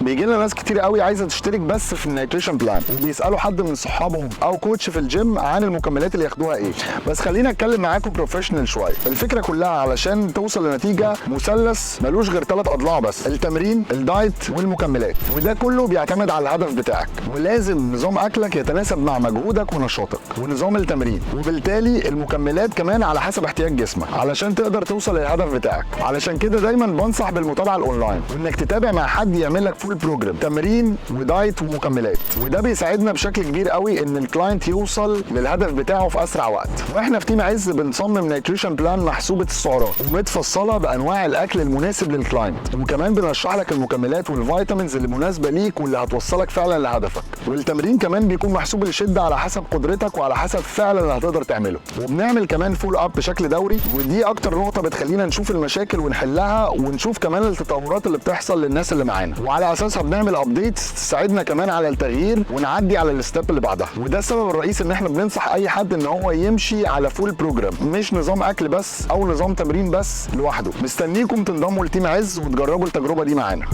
بيجي لنا ناس كتير قوي عايزه تشترك بس في النيوتريشن بلان، وبيسالوا حد من صحابهم او كوتش في الجيم عن المكملات اللي ياخدوها ايه. بس خلينا اتكلم معاكم بروفيشنال شويه. الفكره كلها علشان توصل لنتيجه مثلث ملوش غير 3 اضلاع بس: التمرين، الدايت، والمكملات. وده كله بيعتمد على الهدف بتاعك، ولازم نظام اكلك يتناسب مع مجهودك ونشاطك ونظام التمرين، وبالتالي المكملات كمان على حسب احتياج جسمك علشان تقدر توصل للهدف بتاعك. علشان كده دايما بنصح بالمتابعه الاونلاين، وانك تتابع مع حد يعمل لك فول بروجرام تمرين ودايت ومكملات. وده بيساعدنا بشكل كبير قوي ان الكلاينت يوصل للهدف بتاعه في اسرع وقت. واحنا في تيم عز بنصمم نيوتريشن بلان محسوبه السعرات ومتفصله بانواع الاكل المناسب للكلاينت، وكمان بنرشح لك المكملات والفيتامينز اللي مناسبه ليك واللي هتوصلك فعلا لهدفك. والتمرين كمان بيكون محسوب الشده على حسب قدرتك وعلى حسب فعلا اللي هتقدر تعمله. وبنعمل كمان فول اب بشكل دوري، ودي اكتر نقطه بتخلينا نشوف المشاكل ونحلها، ونشوف كمان التطورات اللي بتحصل للناس اللي معانا، وعلى اساسها بنعمل ابديتس تساعدنا كمان على التغيير ونعدي على الستيب اللي بعدها. وده السبب الرئيسي ان احنا بننصح اي حد ان هو يمشي على فول بروجرام، مش نظام اكل بس او نظام تمرين بس لوحده. مستنيكم تنضموا لتيم عز وتجربوا التجربه دي معانا.